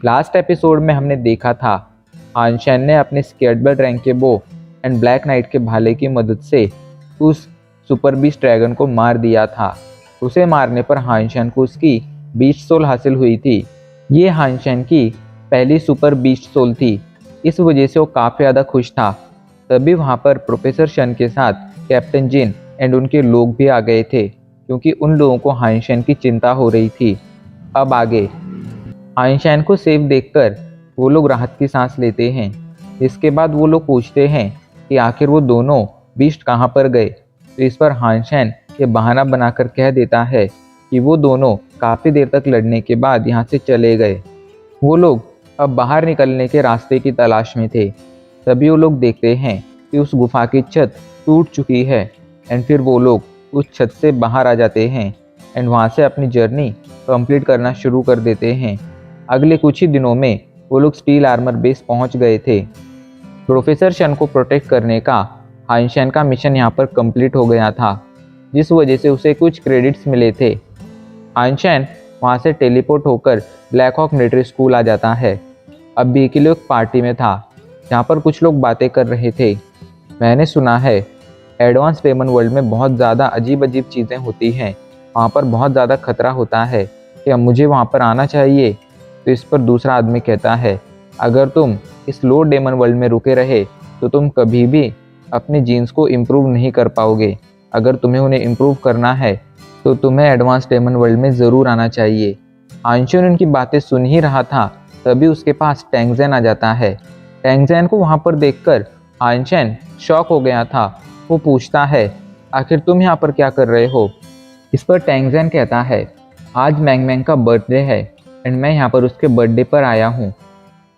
Last episode में हमने देखा था हानशेन ने अपने स्केटबर्ड रैंक के बो एंड ब्लैक नाइट के भाले की मदद से उस सुपर बीस्ट ड्रैगन को मार दिया था। उसे मारने पर हानशेन को उसकी बीस्ट सोल हासिल हुई थी। ये हानशेन की पहली सुपर बीस्ट सोल थी, इस वजह से वो काफ़ी ज़्यादा खुश था। तभी वहाँ पर प्रोफेसर शन के साथ कैप्टन जिन एंड उनके लोग भी आ गए थे, क्योंकि उन लोगों को हानशेन की चिंता हो रही थी। अब आगे हानशेन को सेफ देखकर वो लोग राहत की सांस लेते हैं। इसके बाद वो लोग पूछते हैं कि आखिर वो दोनों बीस्ट कहाँ पर गए। तो इस पर हानशेन ये बहाना बनाकर कह देता है कि वो दोनों काफ़ी देर तक लड़ने के बाद यहाँ से चले गए। वो लोग अब बाहर निकलने के रास्ते की तलाश में थे। तभी वो लोग देखते हैं कि उस गुफा की छत टूट चुकी है एंड फिर वो लोग उस छत से बाहर आ जाते हैं एंड वहाँ से अपनी जर्नी कंप्लीट करना शुरू कर देते हैं। अगले कुछ ही दिनों में वो लोग स्टील आर्मर बेस पहुँच गए थे। प्रोफेसर शन को प्रोटेक्ट करने का हानशेन का मिशन यहाँ पर कंप्लीट हो गया था, जिस वजह से उसे कुछ क्रेडिट्स मिले थे। हानशेन वहाँ से टेलीपोर्ट होकर ब्लैक हॉक मिलिट्री स्कूल आ जाता है। अब भी के लिए एक पार्टी में था जहाँ पर कुछ लोग बातें कर रहे थे। मैंने सुना है एडवांस डेमन वर्ल्ड में बहुत ज़्यादा अजीब अजीब चीज़ें होती हैं, वहाँ पर बहुत ज़्यादा खतरा होता है, क्या मुझे वहाँ पर आना चाहिए? तो इस पर दूसरा आदमी कहता है अगर तुम इस लो डेमन वर्ल्ड में रुके रहे तो तुम कभी भी अपने जीन्स को इम्प्रूव नहीं कर पाओगे। अगर तुम्हें उन्हें इम्प्रूव करना है तो तुम्हें एडवांस डेमन वर्ल्ड में ज़रूर आना चाहिए। हानशेन उनकी बातें सुन ही रहा था, तभी उसके पास टैंगज़ेन आ जाता है। टैंगज़ेन को वहाँ पर देखकर हानशेन शॉक हो गया था। वो पूछता है आखिर तुम यहाँ पर क्या कर रहे हो? इस पर टैंगज़ेन कहता है आज मैंग मैंग का बर्थडे है एंड मैं यहाँ पर उसके बर्थडे पर आया हूँ।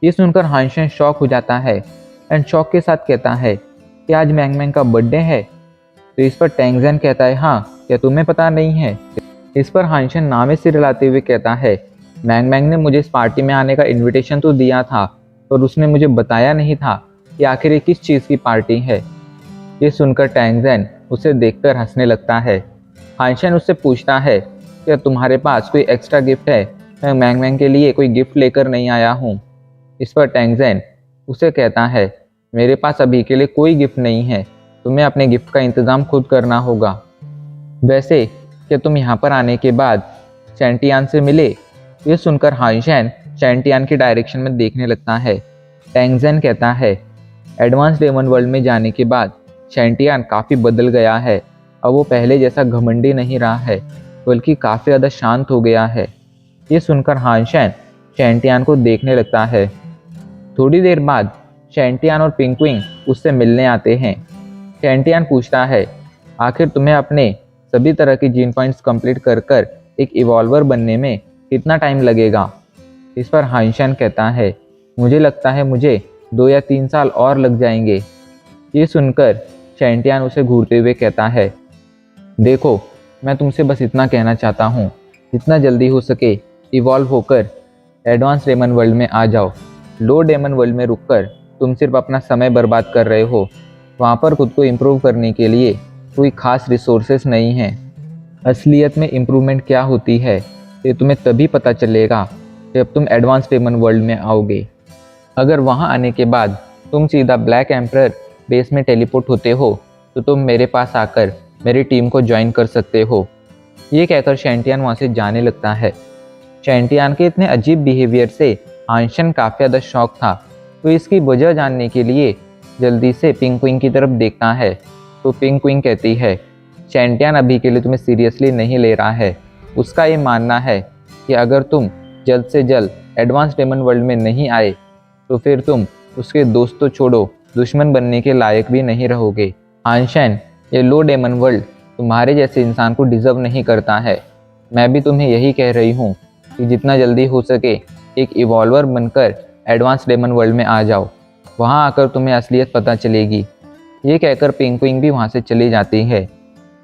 ये सुनकर हानशेन शॉक हो जाता है एंड शॉक के साथ कहता है कि आज मैंग मैंग का बर्थडे है। तो इस पर टैंगज़ेन कहता है हाँ, क्या तुम्हें पता नहीं है? इस पर हानशेन नामे से रिलाते हुए कहता है मैंग मैंग ने मुझे इस पार्टी में आने का इनविटेशन तो दिया था, पर उसने मुझे बताया नहीं था कि आखिर ये किस चीज़ की पार्टी है। ये सुनकर टैंगज़ेन उसे देखकर हंसने लगता है। हानशेन उससे पूछता है क्या तुम्हारे पास कोई एक्स्ट्रा गिफ्ट है? मैं मैंग मैंग के लिए कोई गिफ्ट लेकर नहीं आया हूँ। इस पर टैंगज़ेन उसे कहता है मेरे पास अभी के लिए कोई गिफ्ट नहीं है, तुम्हें अपने गिफ्ट का इंतज़ाम खुद करना होगा। वैसे क्या तुम यहाँ पर आने के बाद शैंटियान से मिले? ये सुनकर हानशेन शैंटियान की डायरेक्शन में देखने लगता है। टैंगज़ेन कहता है एडवांस डेमन वर्ल्ड में जाने के बाद शैंटियान काफ़ी बदल गया है। अब वो पहले जैसा घमंडी नहीं रहा है, बल्कि काफ़ी ज़्यादा शांत हो गया है। ये सुनकर हानशेन शैंटियान को देखने लगता है। थोड़ी देर बाद शैंटियान और पिंकविंग उससे मिलने आते हैं। शैंटियान पूछता है आखिर तुम्हें अपने सभी तरह के जीन पॉइंट्स कंप्लीट कर कर एक इवॉल्वर बनने में कितना टाइम लगेगा? इस पर हानशेन कहता है मुझे लगता है मुझे 2 या 3 साल और लग जाएंगे। ये सुनकर शैंटियान उसे घूरते हुए कहता है देखो, मैं तुमसे बस इतना कहना चाहता हूँ, जितना जल्दी हो सके इवॉल्व होकर एडवांस डेमन वर्ल्ड में आ जाओ। लो डेमन वर्ल्ड में रुककर तुम सिर्फ अपना समय बर्बाद कर रहे हो। वहाँ पर खुद को इम्प्रूव करने के लिए कोई ख़ास रिसोर्सेस नहीं हैं। असलियत में इम्प्रूवमेंट क्या होती है ये तुम्हें तभी पता चलेगा जब तुम एडवांस डेमन वर्ल्ड में आओगे। अगर वहाँ आने के बाद तुम सीधा ब्लैक एम्परर बेस में टेलीपोर्ट होते हो तो तुम मेरे पास आकर मेरी टीम को ज्वाइन कर सकते हो। ये कहकर शैंटियान वहाँ से जाने लगता है। शैंटियान के इतने अजीब बिहेवियर से हानशेन काफ़ी ज़्यादा शॉक था, तो इसकी वजह जानने के लिए जल्दी से पिंकविंग की तरफ देखता है। तो पिंकविंग कहती है शैंटियान अभी के लिए तुम्हें सीरियसली नहीं ले रहा है। उसका ये मानना है कि अगर तुम जल्द से जल्द एडवांस डेमन वर्ल्ड में नहीं आए तो फिर तुम उसके दोस्त तो छोड़ो, दुश्मन बनने के लायक भी नहीं रहोगे। हानशेन, ये लो डेमन वर्ल्ड तुम्हारे जैसे इंसान को डिज़र्व नहीं करता है। मैं भी तुम्हें यही कह रही हूँ कि जितना जल्दी हो सके एक इवॉल्वर बनकर एडवांस डेमन वर्ल्ड में आ जाओ, वहाँ आकर तुम्हें असलियत पता चलेगी। ये कहकर पिंकविंग भी वहाँ से चली जाती है।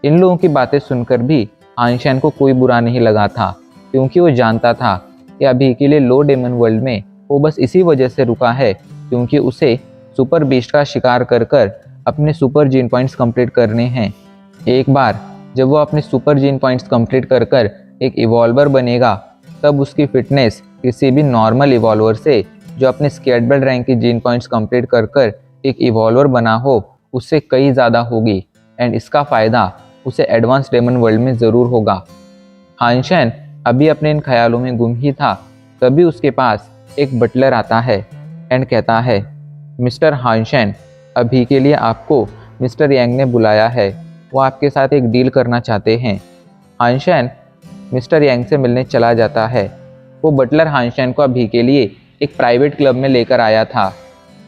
इन लोगों की बातें सुनकर भी हानशेन को कोई बुरा नहीं लगा था, क्योंकि वो जानता था कि अभी के लिए लो डेमन वर्ल्ड में वो बस इसी वजह से रुका है क्योंकि उसे सुपर बीस्ट का शिकार कर कर अपने सुपर जीन पॉइंट्स कंप्लीट करने हैं। एक बार जब वो अपने सुपर जीन पॉइंट्स कंप्लीट कर कर एक इवॉल्वर बनेगा, तब उसकी फिटनेस किसी भी नॉर्मल इवॉल्वर से जो अपने स्केलेटल रैंक की जीन पॉइंट्स कंप्लीट कर कर एक इवॉल्वर बना हो उससे कई ज़्यादा होगी, एंड इसका फ़ायदा उसे एडवांस डेमन वर्ल्ड में ज़रूर होगा। हानशेन अभी अपने इन ख्यालों में गुम ही था, तभी उसके पास एक बटलर आता है एंड कहता है, मिस्टर हानशेन, अभी के लिए आपको मिस्टर यांग ने बुलाया है, वो आपके साथ एक डील करना चाहते हैं। हानशेन मिस्टर यांग से मिलने चला जाता है। वो बटलर हानशेन को अभी के लिए एक प्राइवेट क्लब में लेकर आया था।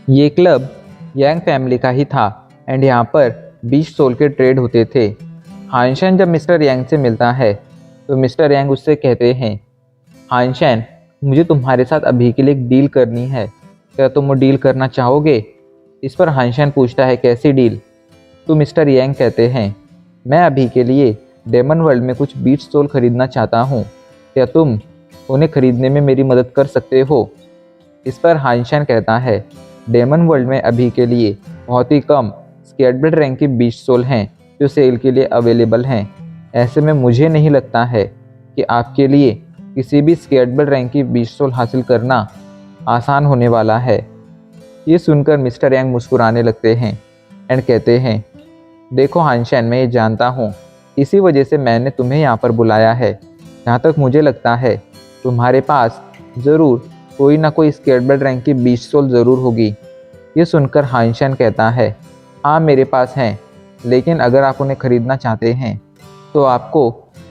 ये क्लब यांग फैमिली का ही था एंड यहाँ पर 20 सोल के ट्रेड होते थे। हानशेन जब मिस्टर यांग से मिलता है तो मिस्टर यांग उससे कहते हैं, हानशेन, मुझे तुम्हारे साथ अभी के लिए एक डील करनी है, क्या तुम वो डील करना चाहोगे? इस पर हानशेन पूछता है, कैसी डील? तो मिस्टर यांग कहते हैं, मैं अभी के लिए डेमन वर्ल्ड में कुछ बीच सोल खरीदना चाहता हूँ, क्या तुम उन्हें खरीदने में मेरी मदद कर सकते हो? इस पर हानशेन कहता है, डेमन वर्ल्ड में अभी के लिए बहुत ही कम स्केलेटल रैंक की बीच सोल हैं जो सेल के लिए अवेलेबल हैं। ऐसे में मुझे नहीं लगता है कि आपके लिए किसी भी स्केलेटल रैंक की बीच सोल हासिल करना आसान होने वाला है। ये सुनकर मिस्टर यांग मुस्कुराने लगते हैं एंड कहते हैं, देखो हानशेन, मैं ये जानता हूँ, इसी वजह से मैंने तुम्हें यहाँ पर बुलाया है। जहाँ तक मुझे लगता है तुम्हारे पास ज़रूर कोई ना कोई स्केलेटल रैंक की बीच सोल ज़रूर होगी। ये सुनकर हानशेन कहता है, हाँ मेरे पास हैं, लेकिन अगर आप उन्हें ख़रीदना चाहते हैं तो आपको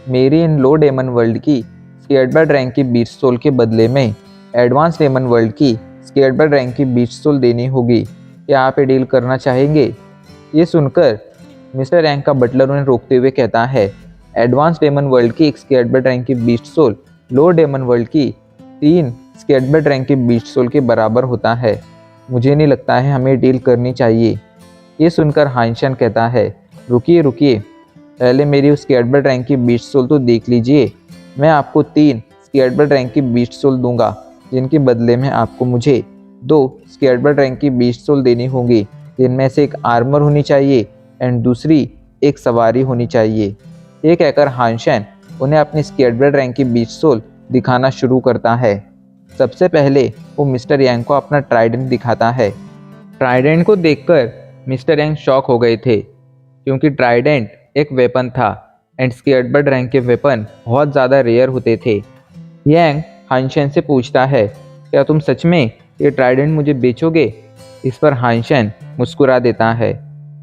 मेरी इन लो डेमन वर्ल्ड की स्केलेटल रैंक की बीच सोल के बदले में एडवांस डेमन वर्ल्ड की स्केलेटल रैंक की बीच सोल देनी होगी। क्या आप ये डील करना चाहेंगे? ये सुनकर मिस्टर यांग का बटलर उन्हें रोकते हुए कहता है, एडवांस डेमन वर्ल्ड की एक स्केलेटल रैंक की बीच सोल लो डेमन वर्ल्ड की 3 स्केलेटल रैंक की बीच सोल के बराबर होता है। मुझे नहीं लगता है हमें डील करनी चाहिए। ये सुनकर हानशेन कहता है, रुकिए रुकिए, पहले मेरी उस स्केलेटल रैंक की बीच सोल तो देख लीजिए। मैं आपको 3 स्केलेटल रैंक की बीच सोल दूंगा, जिनके बदले में आपको मुझे 2 स्केलेटल रैंक की बीच सोल देनी होगी, जिनमें से एक आर्मर होनी चाहिए एंड दूसरी एक सवारी होनी चाहिए। ये कहकर हानशेन उन्हें अपनी स्केलेटल रैंक की बीच सोल दिखाना शुरू करता है। सबसे पहले वो मिस्टर यांग को अपना ट्राइडेंट दिखाता है। ट्राइडेंट को देखकर मिस्टर यांग शॉक हो गए थे, क्योंकि ट्राइडेंट एक वेपन था एंड स्केलेटल रैंक के वेपन बहुत ज़्यादा रेयर होते थे। यांग हानशेन से पूछता है, क्या तुम सच में ये ट्राइडेंट मुझे बेचोगे? इस पर हानशेन मुस्कुरा देता है।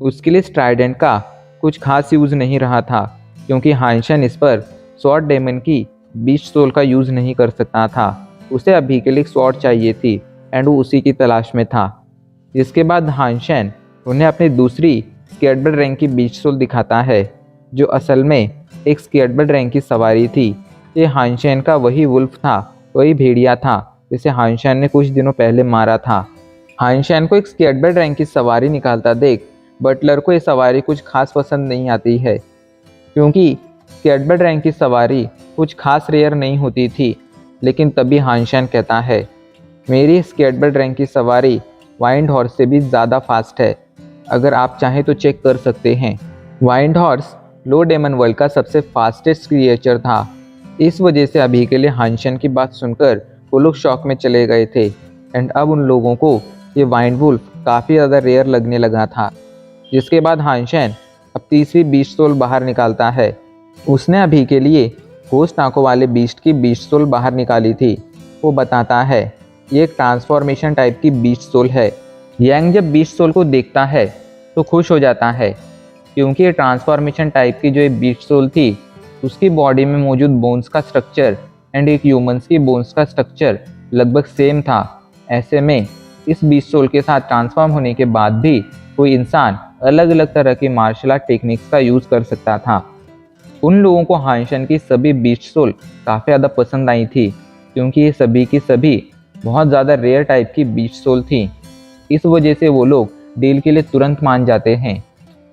उसके लिए इस ट्राइडेंट का कुछ खास यूज़ नहीं रहा था, क्योंकि हानशेन इस पर स्वॉर्ड डेमन की बीच सोल का यूज़ नहीं कर सकता था। उसे अभी के लिए स्वॉर्ड चाहिए थी एंड वो उसी की तलाश में था। जिसके बाद हानशेन उन्हें अपनी दूसरी स्केलेटल रैंक की बीच सोल दिखाता है, जो असल में एक स्केलेटल रैंक की सवारी थी। ये हानशेन का वही वुल्फ था, वही भेड़िया था जिसे हानशेन ने कुछ दिनों पहले मारा था। हानशेन को एक स्केलेटल रैंक की सवारी निकालता देख बटलर को ये सवारी कुछ खास पसंद नहीं आती है, क्योंकि स्केलेटल रैंक की सवारी कुछ खास रेयर नहीं होती थी। लेकिन तभी हानशेन कहता है, मेरी स्केलेटल रैंक की सवारी वाइंड हॉर्स से भी ज़्यादा फास्ट है, अगर आप चाहें तो चेक कर सकते हैं। वाइंड हॉर्स लो डेमन वर्ल्ड का सबसे फास्टेस्ट क्रिएचर था। इस वजह से अभी के लिए हानशेन की बात सुनकर वो लोग शॉक में चले गए थे एंड अब उन लोगों को ये वाइंड वुल्फ काफ़ी ज़्यादा रेयर लगने लगा था। जिसके बाद हानशेन अब तीसरी बीच सोल बाहर निकालता है। उसने अभी के लिए घोस्ट आंखों वाले बीस्ट की बीच सोल बाहर निकाली थी। वो बताता है ये एक ट्रांसफॉर्मेशन टाइप की बीच सोल है। यांग जब बीच सोल को देखता है तो खुश हो जाता है, क्योंकि ये ट्रांसफॉर्मेशन टाइप की जो ये बीच सोल थी उसकी बॉडी में मौजूद बोन्स का स्ट्रक्चर एंड एक ह्यूमंस की बोन्स का स्ट्रक्चर लगभग सेम था। ऐसे में इस बीच सोल के साथ ट्रांसफॉर्म होने के बाद भी कोई इंसान अलग अलग तरह की मार्शल आर्ट टेक्निक्स का यूज़ कर सकता था। उन लोगों को हानशेन की सभी बीच सोल काफ़ी ज़्यादा पसंद आई थी, क्योंकि ये सभी की सभी बहुत ज़्यादा रेयर टाइप की बीच सोल थी। इस वजह से वो लोग डील के लिए तुरंत मान जाते हैं।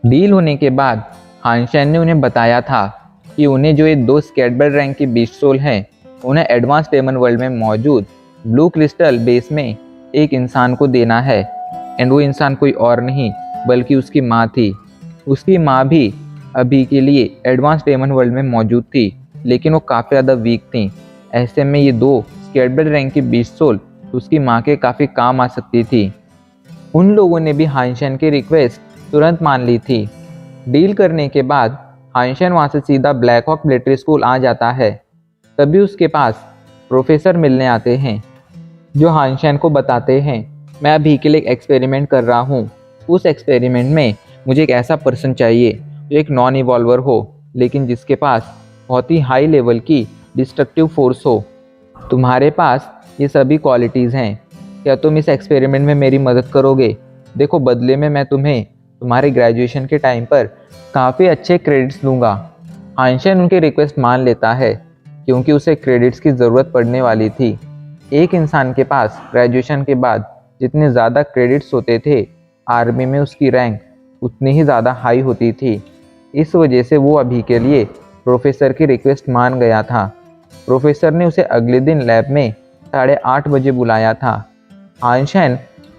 डील होने के बाद हानशेन ने उन्हें बताया था कि उन्हें जो ये 2 स्केलेटल रैंक की बीच सोल हैं उन्हें एडवांस डेमन वर्ल्ड में मौजूद ब्लू क्रिस्टल बेस में एक इंसान को देना है एंड वो इंसान कोई और नहीं बल्कि उसकी माँ थी। उसकी माँ भी अभी के लिए एडवांस डेमन वर्ल्ड में मौजूद थी, लेकिन वो काफ़ी ज़्यादा वीक थी। ऐसे में ये 2 स्केटबेल्ट रैंक की 20 सोल उसकी माँ के काफ़ी काम आ सकती थी। उन लोगों ने भी हानशेन की रिक्वेस्ट तुरंत मान ली थी। डील करने के बाद हानशेन वहाँ से सीधा ब्लैक हॉक मिलिट्री स्कूल आ जाता है। तभी उसके पास प्रोफेसर मिलने आते हैं, जो हानशेन को बताते हैं, मैं अभी के लिए एक एक्सपेरिमेंट कर रहा हूँ। उस एक्सपेरिमेंट में मुझे एक ऐसा पर्सन चाहिए जो एक नॉन इवॉल्वर हो, लेकिन जिसके पास बहुत ही हाई लेवल की डिस्ट्रक्टिव फोर्स हो। तुम्हारे पास ये सभी क्वालिटीज़ हैं, क्या तुम इस एक्सपेरिमेंट में मेरी मदद करोगे? देखो, बदले में मैं तुम्हें तुम्हारे ग्रेजुएशन के टाइम पर काफ़ी अच्छे क्रेडिट्स दूंगा। हानशेन उनकी रिक्वेस्ट मान लेता है, क्योंकि उसे क्रेडिट्स की ज़रूरत पड़ने वाली थी। एक इंसान के पास ग्रेजुएशन के बाद जितने ज़्यादा क्रेडिट्स होते थे, आर्मी में उसकी रैंक उतनी ही ज़्यादा हाई होती थी। इस वजह से वो अभी के लिए प्रोफेसर की रिक्वेस्ट मान गया था। प्रोफेसर ने उसे अगले दिन लैब में 8:30 बजे बुलाया था। हानशेन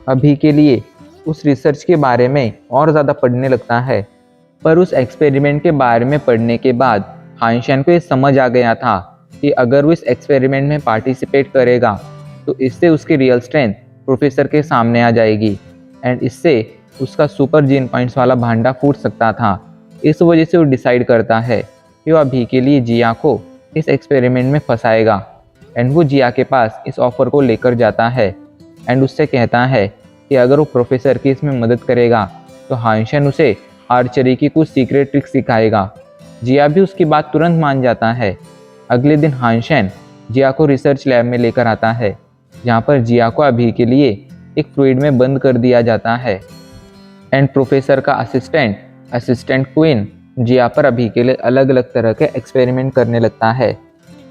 अभी के लिए उस रिसर्च के बारे में और ज़्यादा पढ़ने लगता है, पर उस एक्सपेरिमेंट के बारे में पढ़ने के बाद हानशेन को ये समझ आ गया था कि अगर वो इस एक्सपेरिमेंट में पार्टिसिपेट करेगा तो इससे उसकी रियल स्ट्रेंथ प्रोफेसर के सामने आ जाएगी एंड इससे उसका सुपर जीन पॉइंट्स वाला भांडा फूट सकता था। इस वजह से वो डिसाइड करता है कि वो अभी के लिए जिया को इस एक्सपेरिमेंट में फंसाएगा एंड वो जिया के पास इस ऑफ़र को लेकर जाता है एंड उससे कहता है कि अगर वो प्रोफेसर की इसमें मदद करेगा तो हानशेन उसे आर्चरी की कुछ सीक्रेट ट्रिक्स सिखाएगा। जिया भी उसकी बात तुरंत मान जाता है। अगले दिन हानशेन जिया को रिसर्च लैब में लेकर आता है, जहाँ पर जिया को अभी के लिए एक फ्लूइड में बंद कर दिया जाता है एंड प्रोफेसर का असिस्टेंट क्वीन जिया पर अभी के लिए अलग अलग तरह के एक्सपेरिमेंट करने लगता है।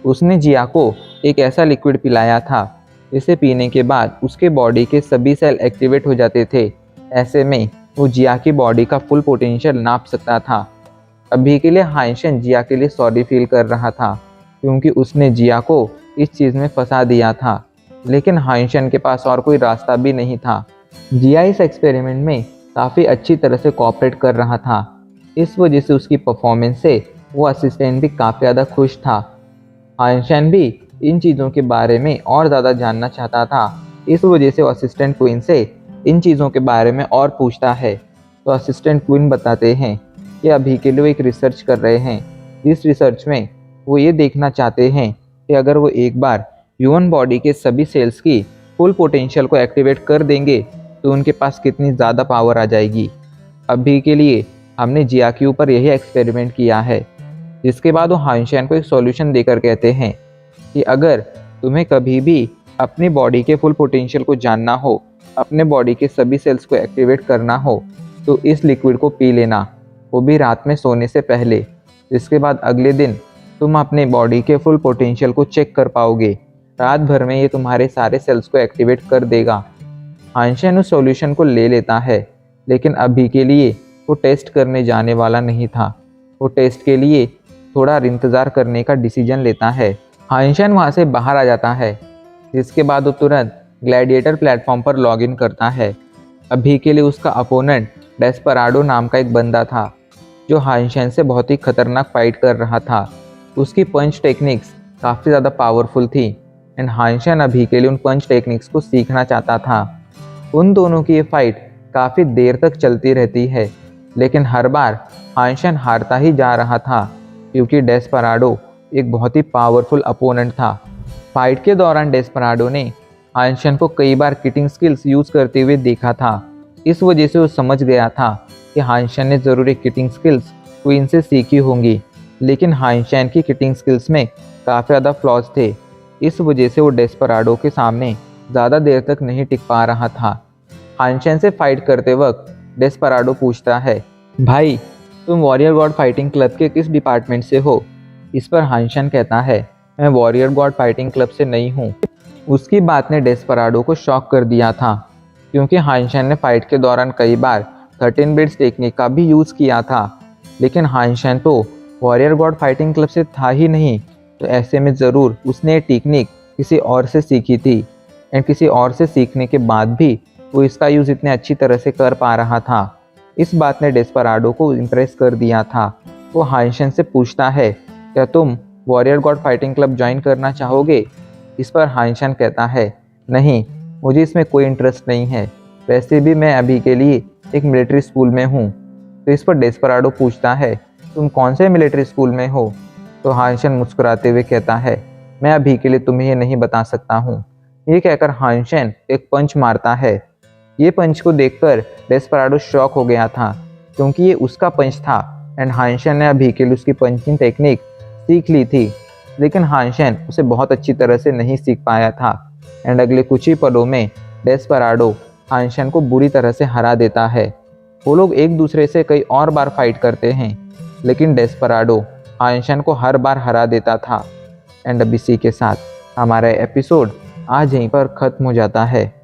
उसने जिया को एक ऐसा लिक्विड पिलाया था जिसे पीने के बाद उसके बॉडी के सभी सेल एक्टिवेट हो जाते थे। ऐसे में वो जिया की बॉडी का फुल पोटेंशियल नाप सकता था। अभी के लिए हानशेन जिया के लिए सॉरी फील कर रहा था, क्योंकि उसने जिया को इस चीज़ में फंसा दिया था, लेकिन हानशेन के पास और कोई रास्ता भी नहीं था। जिया इस एक्सपेरिमेंट में काफ़ी अच्छी तरह से कोऑपरेट कर रहा था। इस वजह से उसकी परफॉर्मेंस से वो असिस्टेंट भी काफ़ी ज़्यादा खुश था। हानशेन भी इन चीज़ों के बारे में और ज़्यादा जानना चाहता था। इस वजह से वो असिस्टेंट क्वीन से इन चीज़ों के बारे में और पूछता है, तो असिस्टेंट क्वीन बताते हैं कि अभी के लिए वो एक रिसर्च कर रहे हैं। इस रिसर्च में वो ये देखना चाहते हैं कि अगर वो एक बार ह्यूमन बॉडी के सभी सेल्स की फुल पोटेंशियल को एक्टिवेट कर देंगे तो उनके पास कितनी ज़्यादा पावर आ जाएगी। अभी के लिए हमने जिया के ऊपर यही एक्सपेरिमेंट किया है। जिसके बाद वो हानशेन को एक सॉल्यूशन देकर कहते हैं कि अगर तुम्हें कभी भी अपनी बॉडी के फुल पोटेंशियल को जानना हो, अपने बॉडी के सभी सेल्स को एक्टिवेट करना हो, तो इस लिक्विड को पी लेना, वो भी रात में सोने से पहले। जिसके बाद अगले दिन तुम अपने बॉडी के फुल पोटेंशियल को चेक कर पाओगे। रात भर में ये तुम्हारे सारे सेल्स को एक्टिवेट कर देगा। हानशेन उस सॉल्यूशन को ले लेता है, लेकिन अभी के लिए वो टेस्ट करने जाने वाला नहीं था। वो टेस्ट के लिए थोड़ा इंतज़ार करने का डिसीजन लेता है। हानशेन वहाँ से बाहर आ जाता है, जिसके बाद वो तुरंत ग्लैडिएटर प्लेटफॉर्म पर लॉगिन करता है। अभी के लिए उसका अपोनेंट डेस्पराडो नाम का एक बंदा था, जो हानशेन से बहुत ही खतरनाक फाइट कर रहा था। उसकी पंच टेक्निक्स काफ़ी ज़्यादा पावरफुल थी एंड हानशेन अभी के लिए उन पंच टेक्निक्स को सीखना चाहता था। उन दोनों की ये फाइट काफ़ी देर तक चलती रहती है, लेकिन हर बार हानशेन हारता ही जा रहा था, क्योंकि डेस्पराडो एक बहुत ही पावरफुल अपोनेंट था। फाइट के दौरान डेस्पराडो ने हानशेन को कई बार किटिंग स्किल्स यूज़ करते हुए देखा था। इस वजह से वो समझ गया था कि हानशेन ने ज़रूरी किटिंग स्किल्स क्वीन से सीखी होंगी, लेकिन हानशेन की किटिंग स्किल्स में काफ़ी ज़्यादा फ्लॉज थे। इस वजह से वो डेस्पराडो के सामने ज़्यादा देर तक नहीं टिक पा रहा था। हानशेन से फाइट करते वक्त डेस्पराडो पूछता है, भाई तुम वॉरियर गॉड फाइटिंग क्लब के किस डिपार्टमेंट से हो? इस पर हानशेन कहता है, मैं वॉरियर गॉड फाइटिंग क्लब से नहीं हूँ। उसकी बात ने डेस्पराडो को शॉक कर दिया था, क्योंकि हानशेन ने फाइट के दौरान कई बार 13 बिट्स टेक्निक का भी यूज़ किया था, लेकिन हानशेन तो वॉरियर गॉड फाइटिंग क्लब से था ही नहीं। तो ऐसे में ज़रूर उसने ये टेक्निक किसी और से सीखी थी एंड किसी और से सीखने के बाद भी वो इसका यूज़ इतने अच्छी तरह से कर पा रहा था। इस बात ने डेस्पराडो को इम्प्रेस कर दिया था। वो हानशेन से पूछता है, क्या तुम warrior God fighting club join करना चाहोगे? इस पर हानशन कहता है, नहीं, मुझे इसमें कोई इंटरेस्ट नहीं है, वैसे भी मैं अभी के लिए एक मिलिट्री स्कूल में हूँ। तो इस पर डेस्पराडो पूछता है, तुम कौन से मिलिट्री स्कूल में हो? तो हानशन मुस्कुराते हुए कहता है, मैं अभी के लिए तुम्हें ये नहीं बता सकता हूँ। ये कहकर हानशन एक पंच मारता है। ये पंच को देखकर डेस्पराडो शॉक हो गया था, क्योंकि ये उसका पंच था एंड हानशन ने अभी के लिए उसकी पंचिंग टेक्निक सीख ली थी, लेकिन हानशन उसे बहुत अच्छी तरह से नहीं सीख पाया था एंड अगले कुछ ही पलों में डेस्पराडो हानशन को बुरी तरह से हरा देता है। वो लोग एक दूसरे से कई और बार फाइट करते हैं, लेकिन डेस्पराडो हानशन को हर बार हरा देता था। एंड अब इसी के साथ हमारा एपिसोड आज यहीं पर ख़त्म हो जाता है।